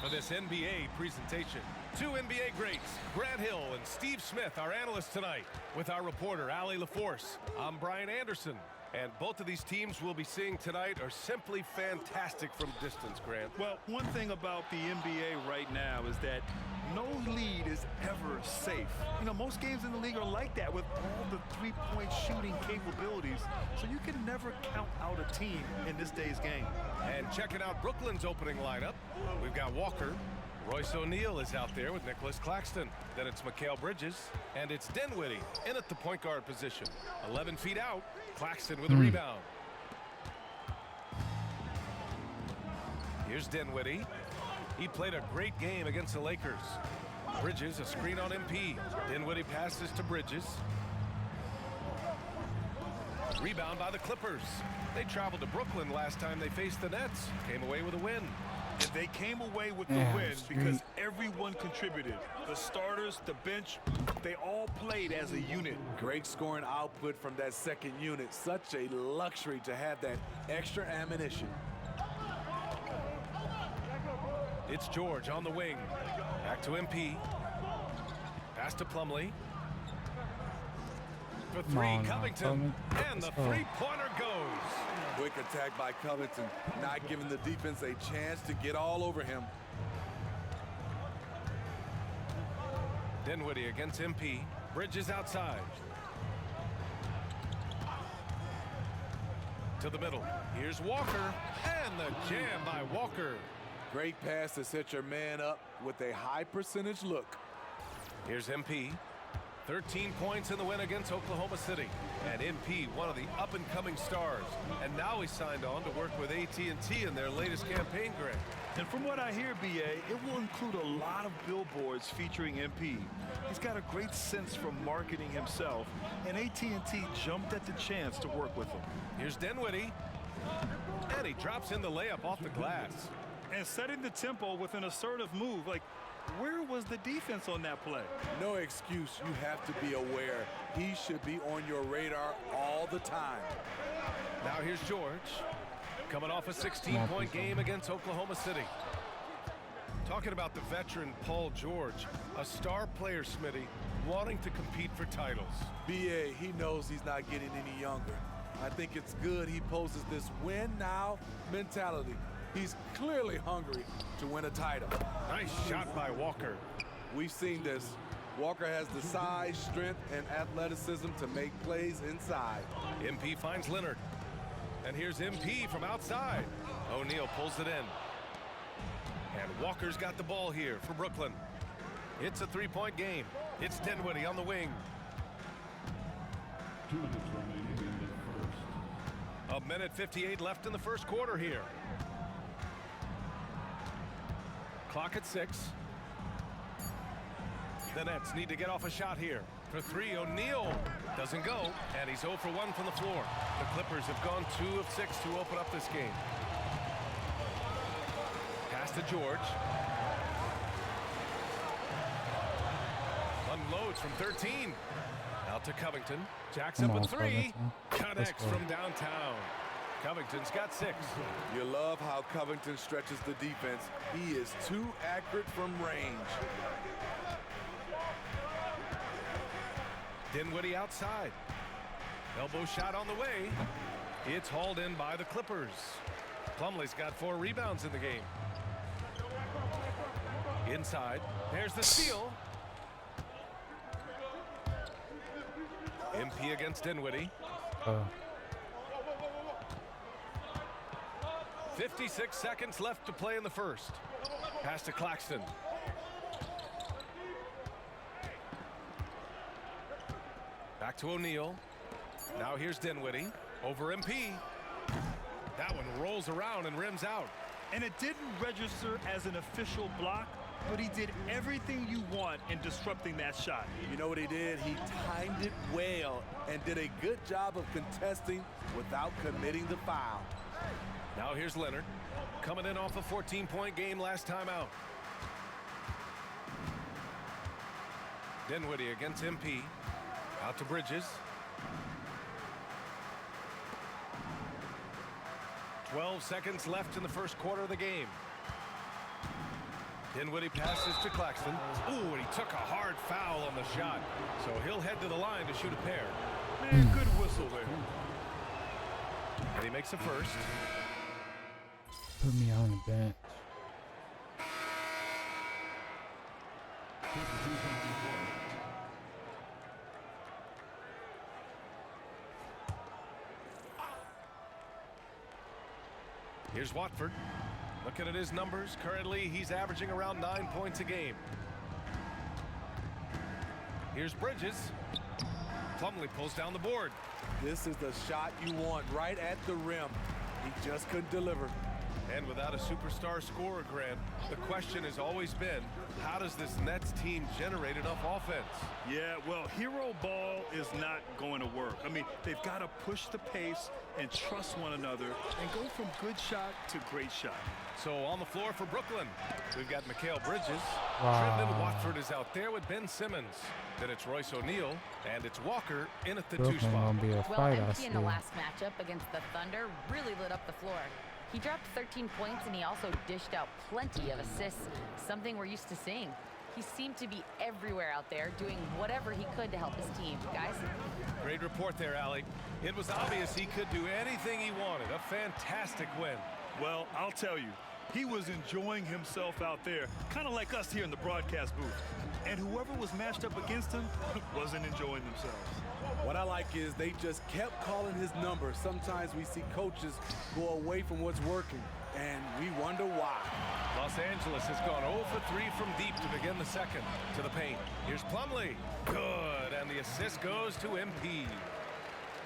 for this NBA presentation. Two NBA greats, Grant Hill and Steve Smith, our analysts tonight, with our reporter, Allie LaForce. I'm Brian Anderson. And both of these teams we'll be seeing tonight are simply fantastic from distance, Grant. Well, one thing about the NBA right now is that no lead is ever safe. You know, most games in the league are like that with all the three-point shooting capabilities, so you can never count out a team in this day's game. And checking out Brooklyn's opening lineup, we've got Walker. Royce O'Neal is out there with Nicholas Claxton. Then it's Mikal Bridges, and it's Dinwiddie in at the point guard position. 11 feet out, Claxton with a rebound. Here's Dinwiddie. He played a great game against the Lakers. Bridges, a screen on MP. Dinwiddie passes to Bridges. Rebound by the Clippers. They traveled to Brooklyn last time they faced the Nets. Came away with a win. And they came away with the win because everyone contributed. The starters, the bench, they all played as a unit. Great scoring output from that second unit. Such a luxury to have that extra ammunition. It's George on the wing. Back to MP. Pass to Plumlee. For three, Covington. And the three-pointer goes. Quick attack by Covington, not giving the defense a chance to get all over him. Dinwiddie against MP. Bridges outside. To the middle. Here's Walker. And the jam by Walker. Great pass to set your man up with a high percentage look. Here's MP. 13 points in the win against Oklahoma City. And MP, one of the up-and-coming stars. And now he's signed on to work with AT&T in their latest campaign, Grant. And from what I hear, BA, it will include a lot of billboards featuring MP. He's got a great sense for marketing himself, and AT&T jumped at the chance to work with him. Here's Dinwiddie. And he drops in the layup off the glass. And setting the tempo with an assertive move. Like, where was the defense on that play? No excuse. You have to be aware. He should be on your radar all the time. Now here's George. Coming off a 16-point game against Oklahoma City. Talking about the veteran Paul George, a star player, Smitty, wanting to compete for titles. BA, he knows he's not getting any younger. I think it's good he poses this win now mentality. He's clearly hungry to win a title. Nice shot by Walker. We've seen this. Walker has the size, strength, and athleticism to make plays inside. MP finds Leonard. And here's MP from outside. O'Neal pulls it in. And Walker's got the ball here for Brooklyn. It's a three-point game. It's Dinwiddie on the wing. 2 minutes remaining in the first. A minute 58 left in the first quarter here. Clock at 6. The Nets need to get off a shot here. For three, O'Neal doesn't go, and he's 0 for 1 from the floor. The Clippers have gone 2 of 6 to open up this game. Pass to George. Unloads from 13. Out to Covington. Jacks up a three. Connects from downtown. Covington's got 6. You love how Covington stretches the defense. He is too accurate from range. Dinwiddie outside. Elbow shot on the way. It's hauled in by the Clippers. Plumlee's got 4 rebounds in the game. Inside. There's the steal. MP against Dinwiddie. 56 seconds left to play in the first. Pass to Claxton. Back to O'Neal. Now here's Dinwiddie. Over MP. That one rolls around and rims out. And it didn't register as an official block, but he did everything you want in disrupting that shot. You know what he did? He timed it well and did a good job of contesting without committing the foul. Now here's Leonard, coming in off a 14-point game last time out. Dinwiddie against MP. Out to Bridges. 12 seconds left in the first quarter of the game. Dinwiddie passes to Claxton. Ooh, and he took a hard foul on the shot. So he'll head to the line to shoot a pair. Man, good whistle there. And he makes a first. Put me on the bench. Here's Watford. Looking at his numbers, currently he's averaging around 9 points a game. Here's Bridges. Plumlee pulls down the board. This is the shot you want right at the rim. He just couldn't deliver. And without a superstar scorer, Grant, the question has always been, how does this Nets team generate enough offense? Yeah, well, hero ball is not going to work. I mean, they've got to push the pace and trust one another and go from good shot to great shot. So on the floor for Brooklyn, we've got Mikal Bridges. Wow. Trendon Watford is out there with Ben Simmons. Then it's Royce O'Neal, and it's Walker in at the 2 Brooklyn spot. gonna be a Well, fight, I MP in the see. last matchup against the Thunder really lit up the floor. He dropped 13 points and he also dished out plenty of assists, something we're used to seeing. He seemed to be everywhere out there, doing whatever he could to help his team. Guys? Great report there, Allie. It was obvious he could do anything he wanted. A fantastic win. Well, I'll tell you, he was enjoying himself out there, kind of like us here in the broadcast booth. And whoever was matched up against him wasn't enjoying themselves. What I like is they just kept calling his number. Sometimes we see coaches go away from what's working, and we wonder why. Los Angeles has gone 0 for 3 from deep to begin the second. To the paint. Here's Plumlee. Good. And the assist goes to MP.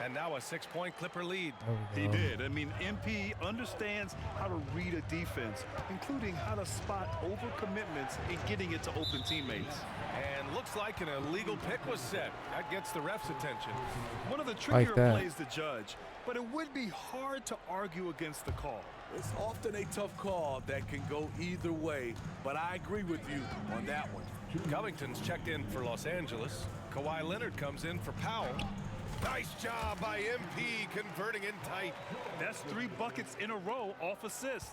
And now a 6-point Clipper lead. He did. I mean, MP understands how to read a defense, including how to spot overcommitments and getting it to open teammates. And looks like an illegal pick was set. That gets the ref's attention. One of the trickier that. plays to judge, but it would be hard to argue against the call. It's often a tough call that can go either way, but I agree with you on that one. Covington's checked in for Los Angeles. Kawhi Leonard comes in for Powell. Nice job by MP converting in tight. That's 3 buckets in a row off assist.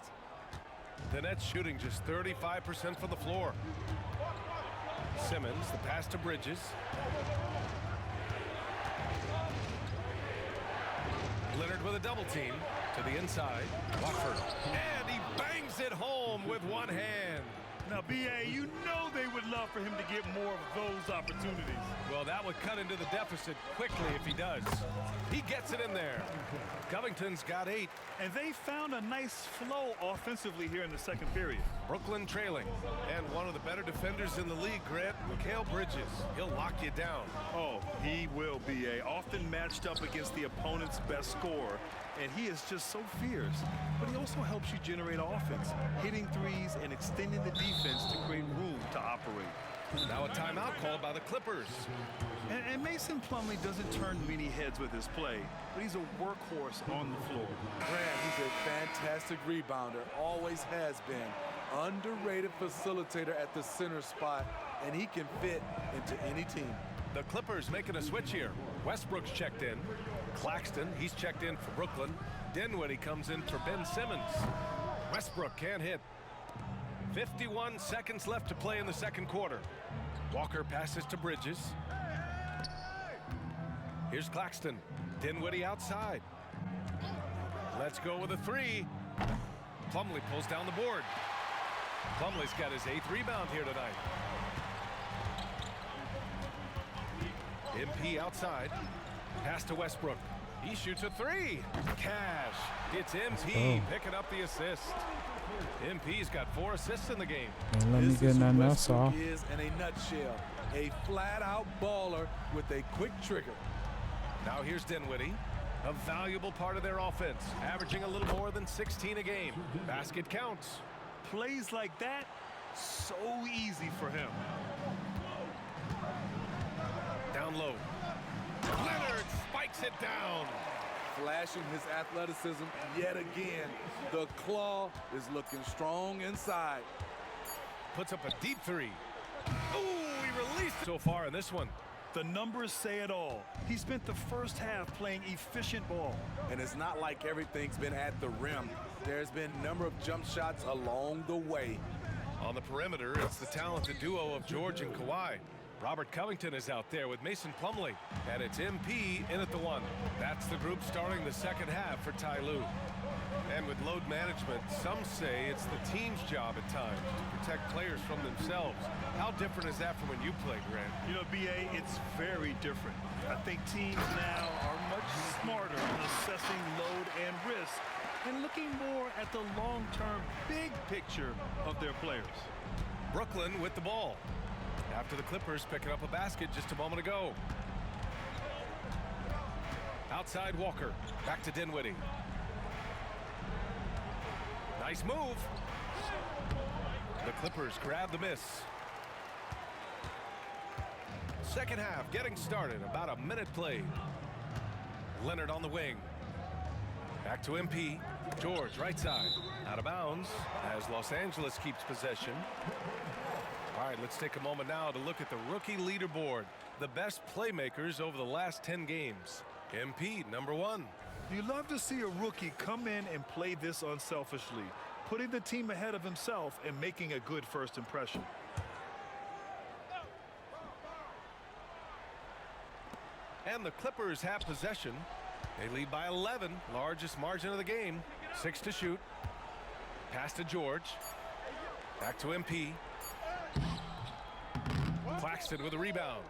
The Nets shooting just 35% from the floor. Simmons, the pass to Bridges. Leonard with a double team to the inside. Watford. And he bangs it home with one hand. Now, B.A., you know they would love for him to get more of those opportunities. Well, that would cut into the deficit quickly if he does. He gets it in there. Covington's got 8. And they found a nice flow offensively here in the second period. Brooklyn trailing. And one of the better defenders in the league, Grant, Mikal Bridges. He'll lock you down. Oh, he will, B.A. Often matched up against the opponent's best scorer. And he is just so fierce. But he also helps you generate offense, hitting threes and extending the defense to create room to operate. Now a timeout called by the Clippers. And Mason Plumlee doesn't turn many heads with his play, but he's a workhorse on the floor. Grant, he's a fantastic rebounder, always has been. Underrated facilitator at the center spot, and he can fit into any team. The Clippers making a switch here. Westbrook's checked in. Claxton, he's checked in for Brooklyn. Dinwiddie comes in for Ben Simmons. Westbrook can't hit. 51 seconds left to play in the second quarter. Walker passes to Bridges. Here's Claxton. Dinwiddie outside. Let's go with a 3. Plumlee pulls down the board. Plumlee's got his 8th rebound here tonight. MP outside. Pass to Westbrook. He shoots a 3. Cash. It's MP picking up the assist. MP's got 4 assists in the game. And let me This get is who nothing else Westbrook off. is in a nutshell. A flat-out baller with a quick trigger. Now here's Dinwiddie. A valuable part of their offense. Averaging a little more than 16 a game. Basket counts. Plays like that, so easy for him. Down low. Leonard spikes it down. Flashing his athleticism yet again. The claw is looking strong inside. Puts up a deep 3. Ooh, he released so far in this one. The numbers say it all. He spent the first half playing efficient ball. And it's not like everything's been at the rim. There's been a number of jump shots along the way. On the perimeter, it's the talented duo of George and Kawhi. Robert Covington is out there with Mason Plumlee, and it's MP in at the 1. That's the group starting the second half for Ty Lue. And with load management, some say it's the team's job at times to protect players from themselves. How different is that from when you played, Grant? You know, B.A., it's very different. I think teams now are much smarter in assessing load and risk and looking more at the long-term big picture of their players. Brooklyn with the ball. After the Clippers picking up a basket just a moment ago. Outside Walker. Back to Dinwiddie. Nice move. The Clippers grab the miss. Second half getting started. About a minute played. Leonard on the wing. Back to MP. George right side. Out of bounds as Los Angeles keeps possession. All right, let's take a moment now to look at the rookie leaderboard. The best playmakers over the last 10 games. MP, number 1. You love to see a rookie come in and play this unselfishly, putting the team ahead of himself and making a good first impression. And the Clippers have possession. They lead by 11, largest margin of the game. 6 to shoot. Pass to George. Back to MP. Claxton with a rebound.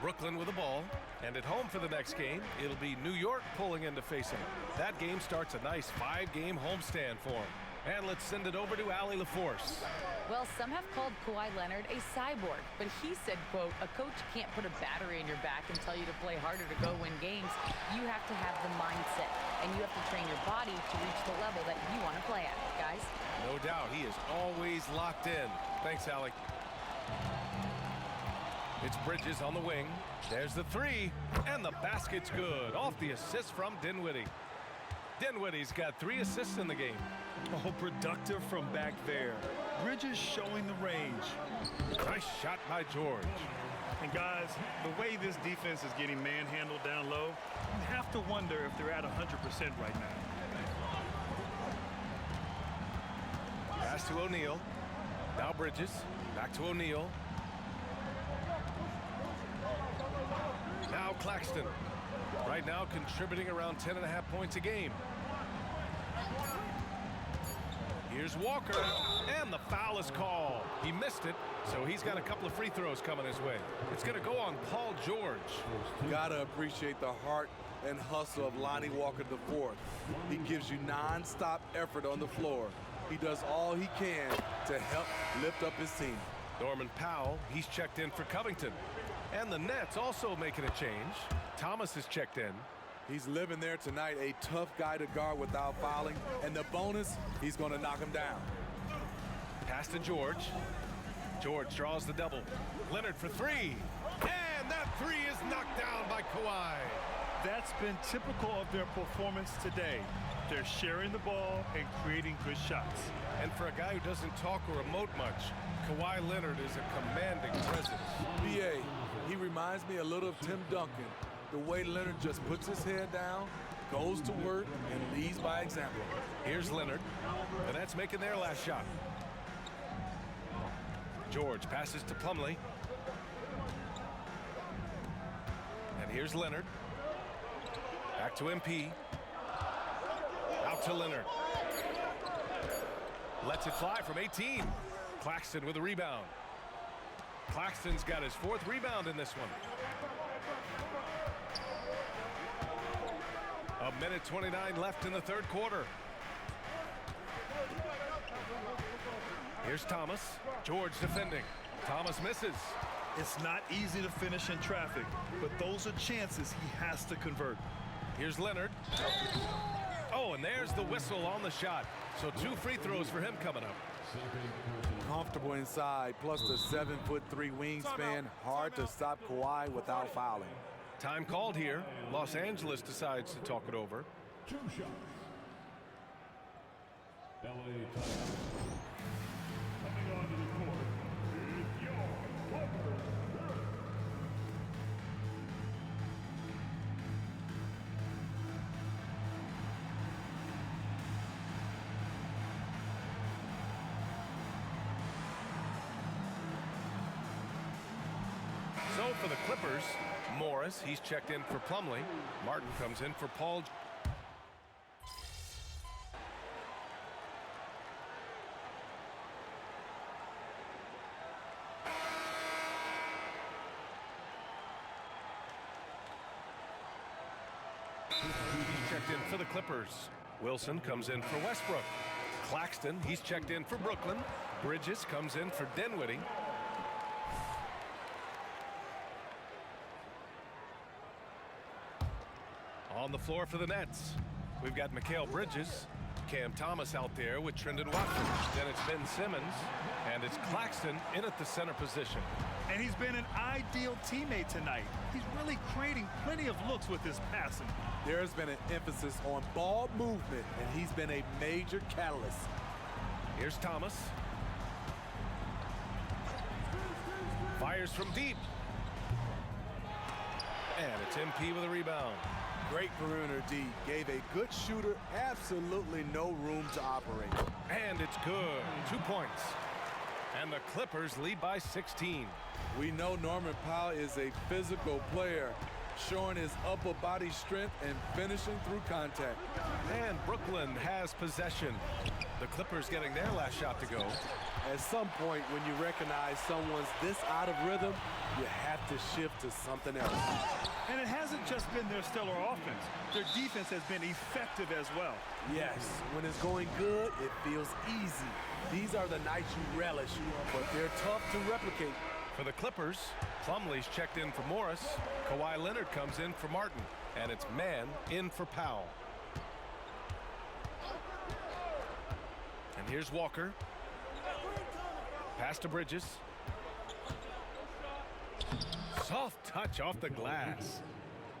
Brooklyn with the ball. And at home for the next game, it'll be New York pulling in to face him. That game starts a nice 5-game homestand for him. And let's send it over to Allie LaForce. Well, some have called Kawhi Leonard a cyborg, but he said, quote, a coach can't put a battery in your back and tell you to play harder to go win games. You have to have the mindset, and you have to train your body to reach the level that you want to play at, guys. No doubt, he is always locked in. Thanks, Allie. It's Bridges on the wing. There's the 3, and the basket's good. Off the assist from Dinwiddie. Dinwiddie's got 3 assists in the game. Oh, productive from back there. Bridges showing the range. Nice shot by George. And guys, the way this defense is getting manhandled down low, you have to wonder if they're at 100% right now. Pass to O'Neal. Now Bridges. Back to O'Neal. Now Claxton. Right now contributing around 10.5 points a game. Here's Walker, and the foul is called. He missed it, so he's got a couple of free throws coming his way. It's going to go on Paul George. Gotta appreciate the heart and hustle of Lonnie Walker IV. He gives you non-stop effort on the floor. He does all he can to help lift up his team. Norman Powell, he's checked in for Covington. And the Nets also making a change. Thomas is checked in. He's living there tonight, a tough guy to guard without fouling. And the bonus, he's going to knock him down. Pass to George. George draws the double. Leonard for 3. And that 3 is knocked down by Kawhi. That's been typical of their performance today. They're sharing the ball and creating good shots. And for a guy who doesn't talk or emote much, Kawhi Leonard is a commanding presence. B.A., he reminds me a little of Tim Duncan. The way Leonard just puts his head down, goes to work, and leads by example. Here's Leonard. The Nets making their last shot. George passes to Plumlee. And here's Leonard. Back to MP. Out to Leonard. Lets it fly from 18. Claxton with a rebound. Claxton's got his 4th rebound in this one. A minute 29 left in the 3rd quarter. Here's Thomas. George defending. Thomas misses. It's not easy to finish in traffic, but those are chances he has to convert. Here's Leonard. Oh, and there's the whistle on the shot. So 2 free throws for him coming up. Comfortable inside, plus the 7'3" wingspan. Hard to stop Kawhi without fouling. Time called here. Los Angeles decides to talk it over. 2 shots. LA timeout. Coming onto the court is your Walker. for the Clippers. Morris, he's checked in for Plumlee. Martin comes in for Paul. He's checked in for the Clippers. Wilson comes in for Westbrook. Claxton, he's checked in for Brooklyn. Bridges comes in for Dinwiddie. On the floor for the Nets, we've got Mikal Bridges, Cam Thomas out there with Trendon Watford. Then it's Ben Simmons, and it's Claxton in at the center position. And he's been an ideal teammate tonight. He's really creating plenty of looks with his passing. There's been an emphasis on ball movement, and he's been a major catalyst. Here's Thomas. Fires from deep. And it's MP with a rebound. Great perimeter D. Gave a good shooter absolutely no room to operate. And it's good. 2 points. And the Clippers lead by 16. We know Norman Powell is a physical player, showing his upper body strength and finishing through contact. And Brooklyn has possession. The Clippers getting their last shot to go. At some point, when you recognize someone's this out of rhythm, you have to shift to something else. And it hasn't just been their stellar offense. Their defense has been effective as well. Yes, when it's going good, it feels easy. These are the nights you relish, but they're tough to replicate. For the Clippers, Plumlee's checked in for Morris. Kawhi Leonard comes in for Martin. And it's man in for Powell. And here's Walker. Pass to Bridges. Soft touch off the glass.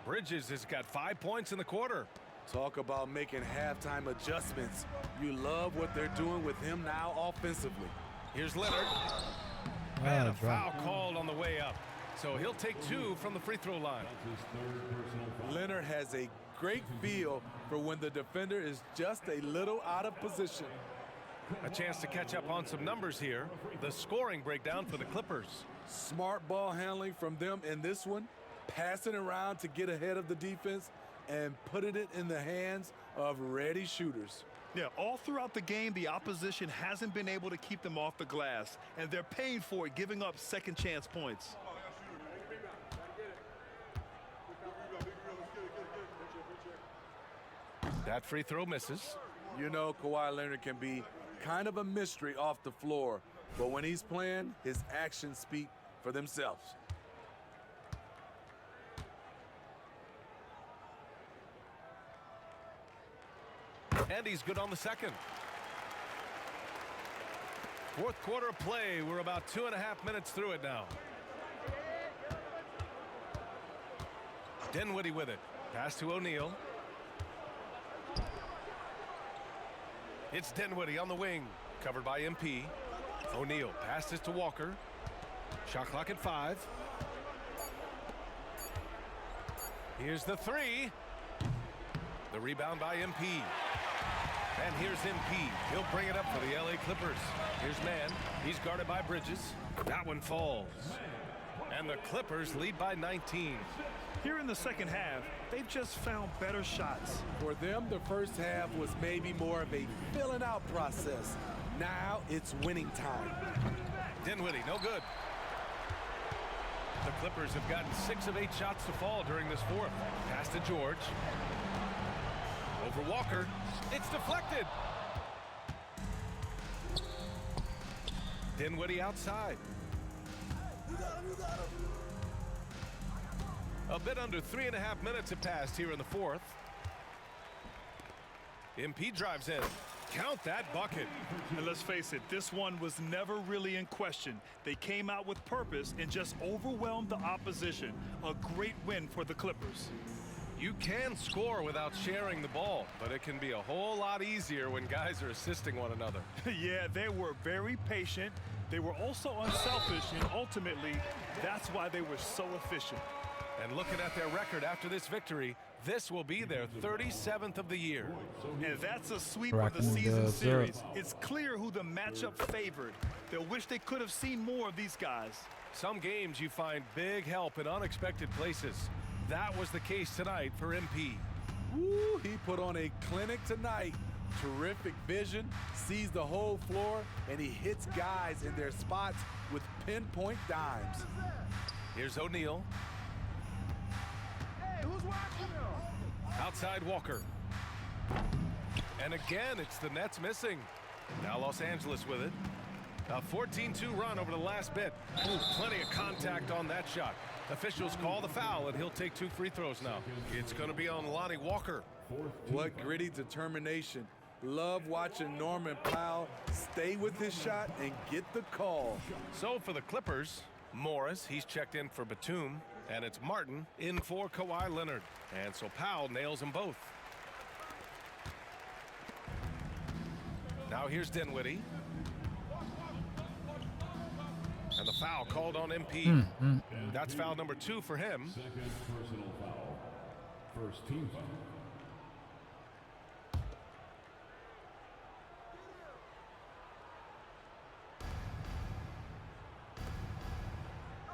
Bridges has got 5 points in the quarter. Talk about making halftime adjustments. You love what they're doing with him now offensively. Here's Leonard. And a foul called on the way up. So he'll take 2 from the free throw line. Leonard has a great feel for when the defender is just a little out of position. A chance to catch up on some numbers here. The scoring breakdown for the Clippers. Smart ball handling from them in this one. Passing around to get ahead of the defense and putting it in the hands of ready shooters. Yeah, all throughout the game, the opposition hasn't been able to keep them off the glass, and they're paying for it, giving up second chance points. That free throw misses. You know, Kawhi Leonard can be kind of a mystery off the floor, but when he's playing, his actions speak for themselves. And he's good on the second. Fourth quarter of play. We're about 2.5 minutes through it now. Dinwiddie with it. Pass to O'Neal. It's Dinwiddie on the wing. Covered by MP. O'Neal passes to Walker. Shot clock at 5. Here's the 3. The rebound by MP. And here's MP. He'll bring it up for the LA Clippers. Here's Man. He's guarded by Bridges. That one falls. And the Clippers lead by 19. Here in the second half, they've just found better shots. For them, the first half was maybe more of a filling out process. Now it's winning time. Dinwiddie, no good. The Clippers have gotten 6 of 8 shots to fall during this fourth. Pass to George. Over Walker. It's deflected. Dinwiddie outside. A bit under 3.5 minutes have passed here in the fourth. MP drives in. Count that bucket. And let's face it, this one was never really in question. They came out with purpose and just overwhelmed the opposition. A great win for the Clippers. You can score without sharing the ball, but it can be a whole lot easier when guys are assisting one another. Yeah, they were very patient. They were also unselfish, and ultimately, that's why they were so efficient. And looking at their record after this victory, this will be their 37th of the year. And that's a sweep of the Racking season the series. syrup. It's clear who the matchup favored. They'll wish they could have seen more of these guys. Some games you find big help in unexpected places. That was the case tonight for MP. Woo, he put on a clinic tonight. Terrific vision, sees the whole floor, and he hits guys in their spots with pinpoint dimes. Here's O'Neal. Outside Walker. And again, it's the Nets missing. Now Los Angeles with it. A 14-2 run over the last bit. Ooh, plenty of contact on that shot. Officials call the foul, and he'll take 2 free throws now. It's going to be on Lonnie Walker. What gritty determination. Love watching Norman Powell stay with his shot and get the call. So for the Clippers, Morris, he's checked in for Batum, and it's Martin in for Kawhi Leonard. And so Powell nails them both. Now here's Dinwiddie. And the foul called on MP. That's foul number 2 for him. Second personal foul. First team foul.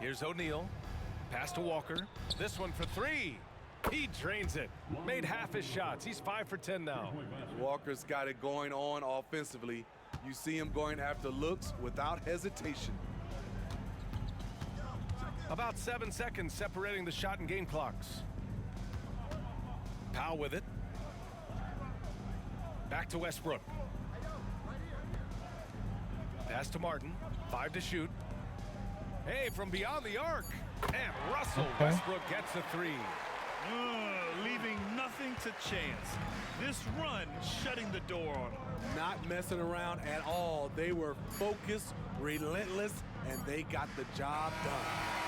Here's O'Neal. Pass to Walker. This one for 3. He drains it. Made half his shots. He's 5 for 10 now. Walker's got it going on offensively. You see him going after looks without hesitation. About 7 seconds separating the shot and game clocks. Powell with it. Back to Westbrook. Pass to Martin. 5 to shoot. Hey, from beyond the arc. And Russell Westbrook gets the 3. Leaving nothing to chance. This run shutting the door on them. Not messing around at all. They were focused, relentless, and they got the job done.